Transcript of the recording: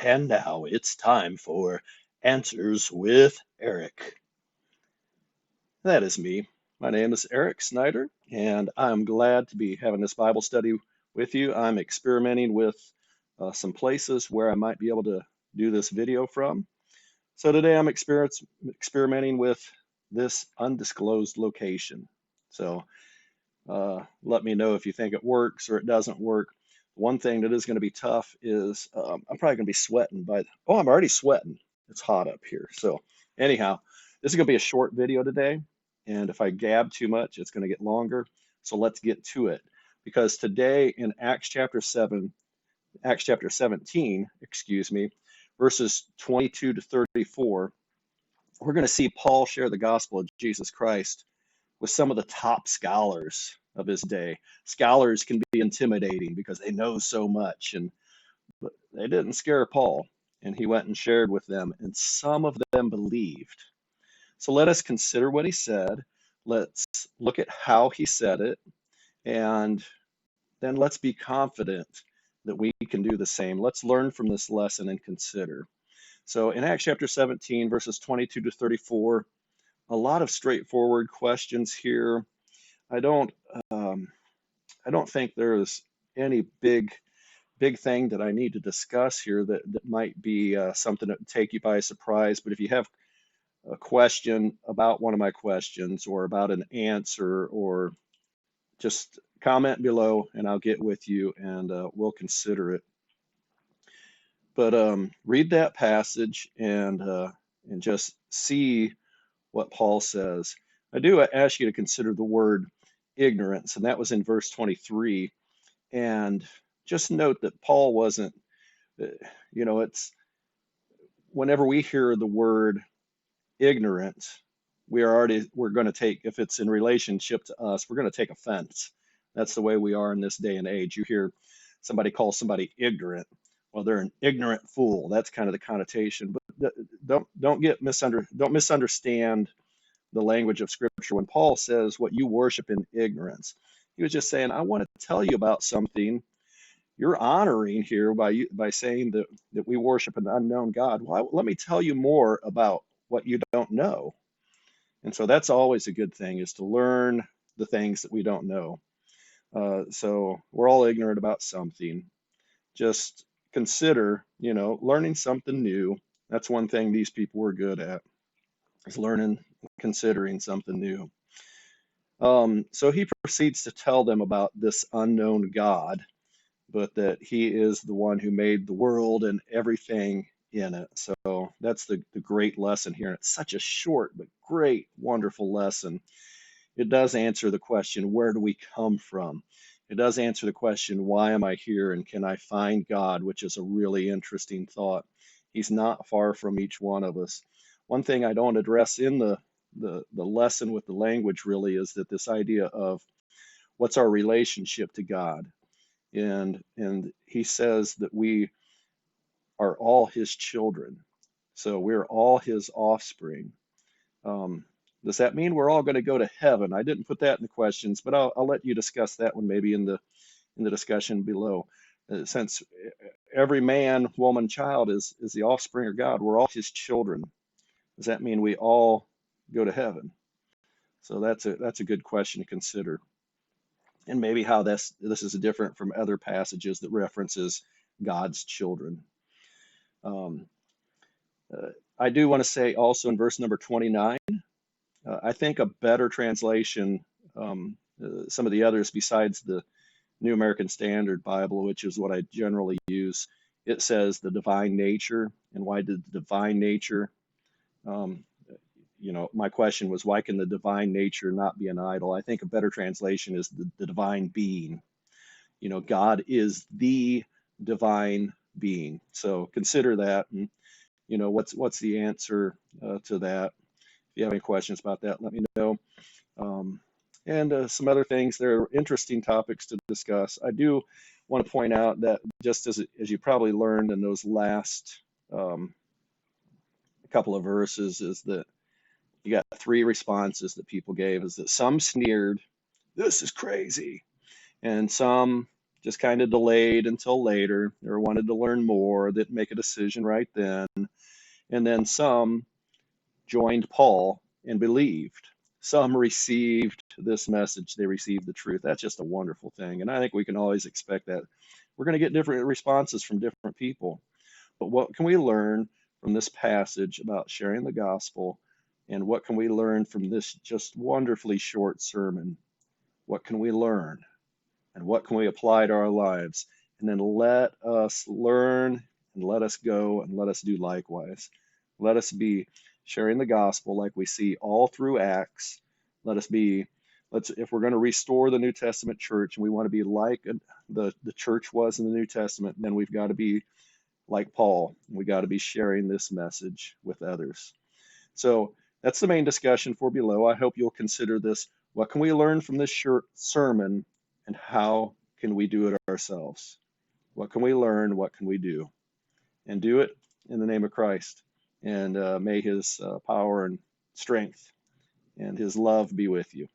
And now it's time for Answers with Eric. That is me. My name is Eric Snyder, and I'm glad to be having this Bible study with you. I'm experimenting with some places where I might be able to do this video from. So today I'm experimenting with this undisclosed location. So let me know if you think it works or it doesn't work. One thing that is going to be tough is I'm probably going to be sweating oh, I'm already sweating. It's hot up here. So anyhow, this is going to be a short video today. And if I gab too much, it's going to get longer. So let's get to it. Because today in Acts chapter 17, excuse me, verses 22 to 34, we're going to see Paul share the gospel of Jesus Christ with some of the top scholars of his day. Scholars can be intimidating because they know so much, but they didn't scare Paul, and he went and shared with them, and some of them believed. So let us consider what he said. Let's look at how he said it, and then let's be confident that we can do the same. Let's learn from this lesson and consider. So in Acts chapter 17, verses 22 to 34, a lot of straightforward questions here. I don't um, I don't think there's any big thing that I need to discuss here that might be something that would take you by surprise. But if you have a question about one of my questions or about an answer, or just comment below and I'll get with you and we'll consider it. But read that passage and just see what Paul says. I do ask you to consider the word ignorance, and that was in verse 23. And just note that Paul wasn't, uh, it's whenever we hear the word ignorant, we're going to take, if it's in relationship to us, we're going to take offense. That's the way we are in this day and age. You hear somebody call somebody ignorant. Well, they're an ignorant fool. That's kind of the connotation. But don't misunderstand the language of Scripture. When Paul says what you worship in ignorance, he was just saying, I want to tell you about something you're honoring here by saying that we worship an unknown God. Well, let me tell you more about what you don't know. And so that's always a good thing, is to learn the things that we don't know. So we're all ignorant about something. Just consider, learning something new. That's one thing these people were good at, is learning, considering something new. So he proceeds to tell them about this unknown God, but that he is the one who made the world and everything in it. So that's the great lesson here. And it's such a short but great, wonderful lesson. It does answer the question, where do we come from? It does answer the question, why am I here and can I find God, which is a really interesting thought. He's not far from each one of us. One thing I don't address in the lesson with the language really is that this idea of what's our relationship to God. And he says that we are all his children. So we're all his offspring. Um, does that mean we're all going to go to heaven? I didn't put that in the questions, but I'll let you discuss that one maybe in the discussion below. Since every man, woman, child is the offspring of God, we're all his children. Does that mean we all go to heaven? So that's a good question to consider, and maybe how this is different from other passages that references God's children. Um, I do want to say also in verse number 29, I think a better translation, some of the others besides the New American Standard Bible, which is what I generally use, it says the divine nature. And why did the divine nature? Um, my question was, why can the divine nature not be an idol? I think a better translation is the divine being. God is the divine being. So consider that, and what's the answer to that? If you have any questions about that, let me know. And some other things. There are interesting topics to discuss. I do want to point out that, just as you probably learned in those last couple of verses, is that you got three responses that people gave. Is that some sneered, "This is crazy," and some just kind of delayed until later, or wanted to learn more, that make a decision right then. And then some joined Paul and believed. Some received this message, they received the truth. That's just a wonderful thing. And I think we can always expect that. We're going to get different responses from different people. But what can we learn from this passage about sharing the gospel? And what can we learn from this just wonderfully short sermon? What can we learn? And what can we apply to our lives? And then let us learn and let us go and let us do likewise. Let us be sharing the gospel like we see all through Acts. Let us be, if we're going to restore the New Testament church and we want to be like the church was in the New Testament, then we've got to be like Paul. We got to be sharing this message with others. So that's the main discussion for below. I hope you'll consider this. What can we learn from this short sermon, and how can we do it ourselves? What can we learn? What can we do? And do it in the name of Christ. And may his power and strength and his love be with you.